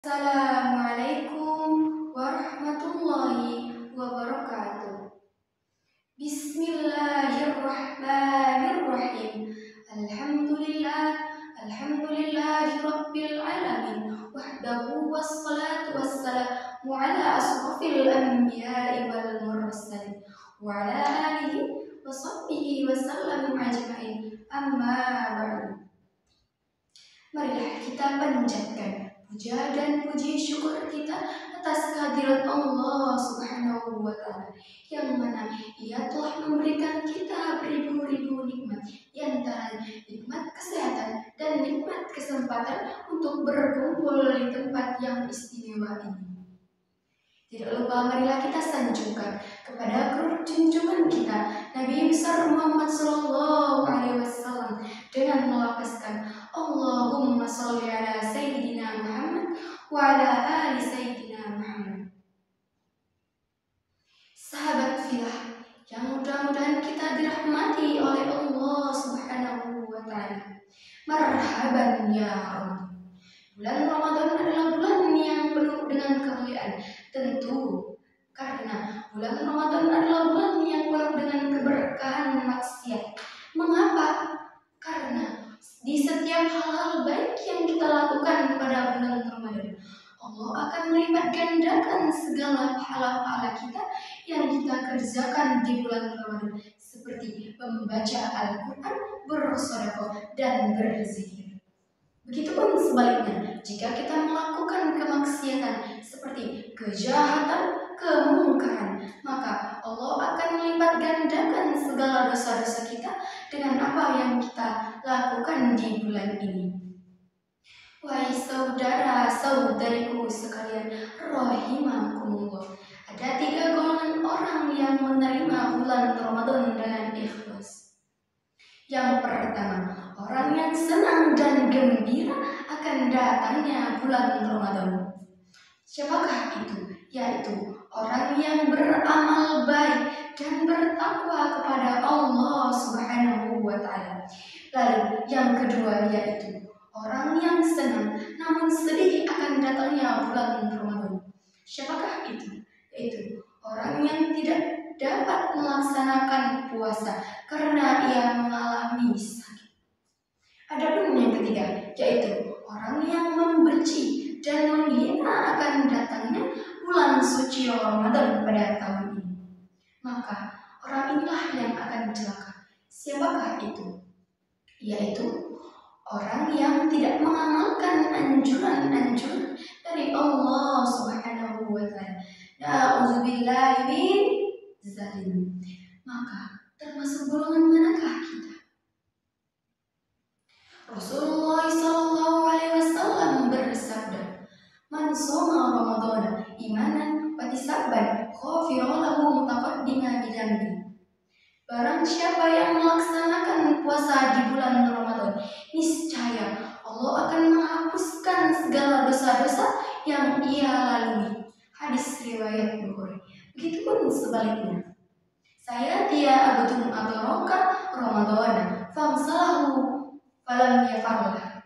Assalamualaikum warahmatullahi wabarakatuh. Bismillahirrahmanirrahim. Alhamdulillahi rabbil alamin. Wahdahu wassalatu wassalamu ala asrafil anbiya'i wal mursalin wa ala alihi wa sahbihi wa sallam ajma'in. Amma ba'du. Marilah kita panjatkan puja dan puji syukur kita atas kehadirat Allah Subhanahu wa Ta'ala, yang mana Ia telah memberikan kita beribu-ribu nikmat, di antara nikmat kesehatan dan nikmat kesempatan untuk berkumpul di tempat yang istimewa ini. Tidak lupa marilah kita sanjungkan kepada junjungan kita Nabi besar Muhammad sallallahu alaihi wasallam dengan melafazkan Allahumma sholli ala sayyidina Muhammad wa ala ali sayyidina Muhammad. Sahabat filah yang mudah-mudahan kita dirahmati oleh Allah Subhanahu wa Ta'ala. Marhaban ya Rabb. Bulan Ramadan adalah bulan yang penuh dengan kemuliaan. Tentu karena bulan Ramadan adalah bulan yang penuh dengan keberkahan maksiat. Mengapa? Karena di setiap hal-hal baik yang kita lakukan pada bulan Ramadan, Allah akan melipat gandakan segala pahala-pahala kita yang kita kerjakan di bulan Ramadan, seperti membaca Al-Quran, bersedekah, dan berzikir. Begitupun sebaliknya, jika kita melakukan kemaksiatan seperti kejahatan, kemungkaran, maka Allah akan melipat gandakan segala dosa-dosa kita dengan apa yang kita lakukan di bulan ini. Wahai saudara-saudariku sekalian, rahimakumullah, ada 3 golongan orang yang menerima bulan Ramadan dengan ikhlas. Yang pertama, orang yang senang dan gembira akan datangnya bulan Ramadan. Siapakah itu? Yaitu orang yang beramal baik dan bertakwa kepada Allah Subhanahu wa Ta'ala. Lalu yang kedua yaitu orang yang senang namun sedih akan datangnya bulan Ramadan. Siapakah itu? Yaitu orang yang tidak dapat melaksanakan puasa karena ia mengalami sakit. Adapun yang ketiga yaitu orang yang membenci dan menghina akan datangnya bulan suci Ramadan pada tahun ini. Maka orang inilah yang akan celaka. Siapakah itu? Yaitu orang yang tidak mengamalkan anjuran-anjuran dari Allah Subhanahu wa Ta'ala. Na'udzubillahi min zalim. Maka termasuk golongan manakah kita? Rasulullah sallallahu alaihi wasallam bersabda, "Man shoma Ramadhana imanan wa ihtisaban, ghufira lahu mutaqaddima bidzanbi." Barang siapa yang melaksanakan puasa di bulan Ramadan, niscaya Allah akan menghapuskan segala dosa-dosa yang ia lalui. Hadis riwayat Bukhari. Begitupun sebaliknya. Saya dia abdun abaraka Ramadan famsalahu falam yafarlah,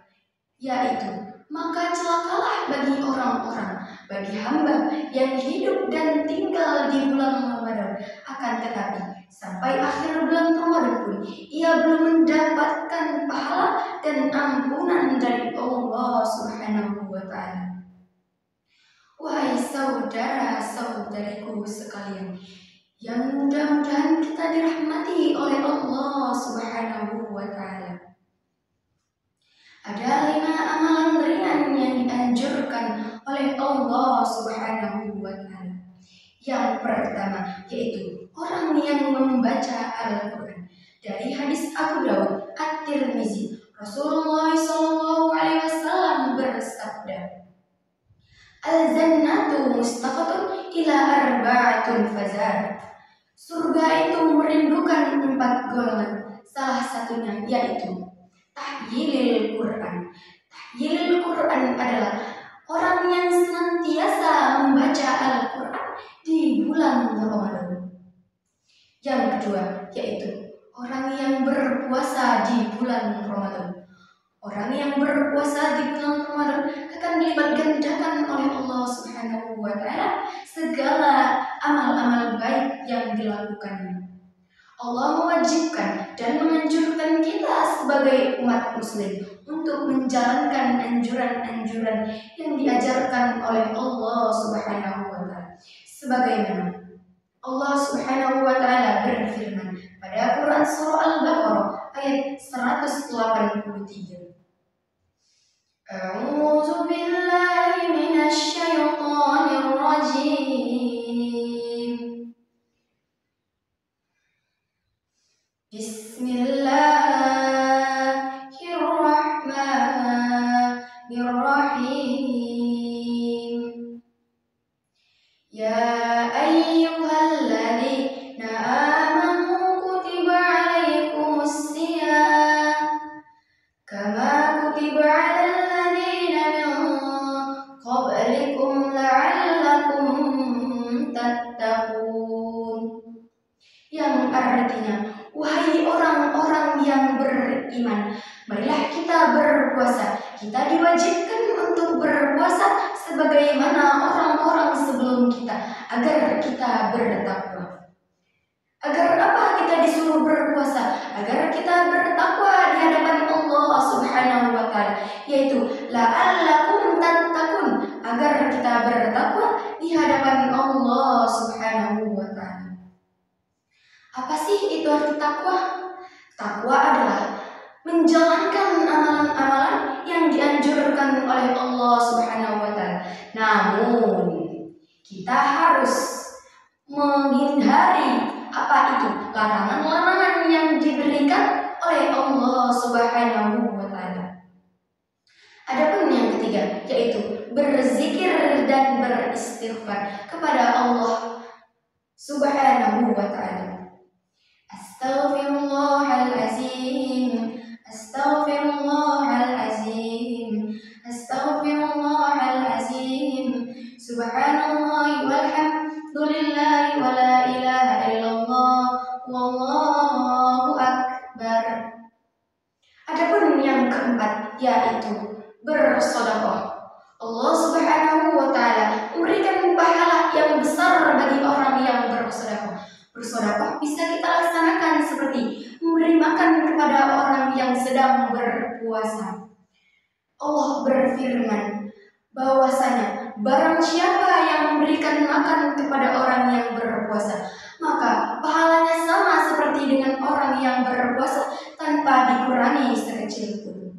yaitu maka celakalah bagi orang-orang, bagi hamba yang hidup dan tinggal di bulan Ramadan, akan tetapi sampai akhir bulan Ramadan pun ia belum mendapatkan pahala dan ampunan dari Allah Subhanahu wa Ta'ala. Wahai saudara-saudariku sekalian, yang mudah-mudahan kita dirahmati oleh Allah Subhanahu wa Ta'ala. Ada 5 amalan ringan yang dianjurkan oleh Allah Subhanahu wa Ta'ala. Yang pertama yaitu orang yang membaca Al-Quran. Dari hadis Abu Dawud At-Tirmizi, Rasulullah sallallahu alaihi wasallam bersabda, "Al-jannatu mustaqatun ila arba'atun fazar." Surga itu merindukan 4 golongan. Salah satunya yaitu tahyilil Quran. Tahyilil Quran adalah orang yang senantiasa membaca Al-Quran di bulan Ramadan. Yang kedua yaitu orang yang berpuasa di bulan Ramadan. Orang yang berpuasa di bulan Ramadan akan dilipat gandakan oleh Allah Subhanahu wa Ta'ala segala amal-amal baik yang dilakukannya. Allah mewajibkan dan menganjurkan kita sebagai umat muslim untuk menjalankan anjuran-anjuran yang diajarkan oleh Allah Subhanahu wa Ta'ala. Sebagaimana Allah Subhanahu wa Ta'ala berfirman pada Quran surah Al-Baqarah ayat 183. A'udzu billahi minasy syaithanir rajim. Bismillahirrahmanirrahim. Ya ayyuhalladzina amanu kutiba alaikumus shiyam kama kutiba alal ladzina min qablikum la'allakum tattaqun. Yang artinya, wahai orang-orang yang beriman, marilah kita berpuasa. Kita diwajibkan untuk berpuasa sebagaimana orang-orang sebelum kita, agar kita bertakwa. Agar apa kita disuruh berpuasa? Agar kita bertakwa di hadapan Allah Subhanahu wa Ta'ala, yaitu la'allakum tattaqun, agar kita bertakwa di hadapan Allah Subhanahu wa Ta'ala. Apa sih itu arti takwa? Takwa adalah menjalankan amalan-amalan yang dianjurkan oleh Allah Subhanahu wa Ta'ala. Namun, kita harus menghindari apa itu larangan-larangan yang diberikan oleh Allah Subhanahu wa Ta'ala. Adapun yang ketiga, yaitu berzikir dan beristighfar kepada Allah Subhanahu wa Ta'ala. Astaghfirullahalazim, astaghfirullahalazim, astaghfirullahalazim, subhanallahi walhamdulillahi wa la ilaha illallah, wallahu akbar. Adapun yang keempat, yaitu bersedekah. Allah Subhanahu wa Ta'ala memberikan pahala yang besar bagi orang yang bersedekah. Bersedekah bisa kita laksanakan seperti memberi makan kepada orang yang sedang berpuasa. Allah berfirman bahwasanya barang siapa yang memberikan makan kepada orang yang berpuasa, maka pahalanya sama seperti dengan orang yang berpuasa tanpa dikurangi sekecil pun.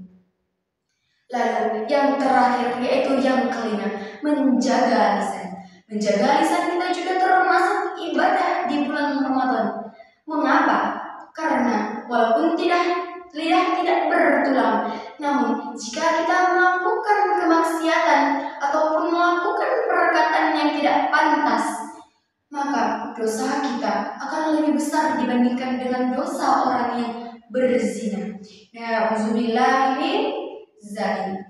Lalu yang terakhir, yaitu yang kelima, menjaga lisan. Menjaga lisan kita juga termasuk ibadah di bulan Ramadan. Mengapa? Karena walaupun lidah tidak bertulang, namun jika kita melakukan kemaksiatan ataupun melakukan perkataan yang tidak pantas, maka dosa kita akan lebih besar dibandingkan dengan dosa orang yang berzina. Na'udzubillahi min zalik.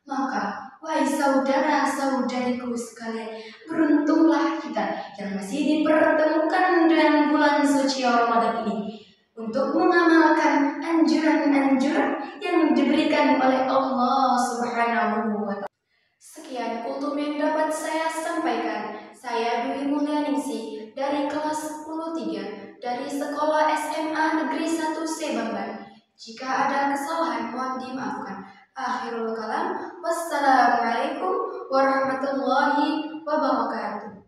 Maka wahai saudara-saudariku sekalian, beruntunglah kita yang masih dipertemukan dengan bulan suci Ramadan ini untuk mengamalkan anjuran-anjuran yang diberikan oleh Allah Subhanahu wa Ta'ala. Sekian kultum yang dapat saya sampaikan. Saya Dwi Mulyaningsih dari kelas 10-3 dari Sekolah SMA Negeri 1 Sebamban. Jika ada kesalahan mohon dimaafkan. Akhirul kalam. Wassalamualaikum warahmatullahi wabarakatuh.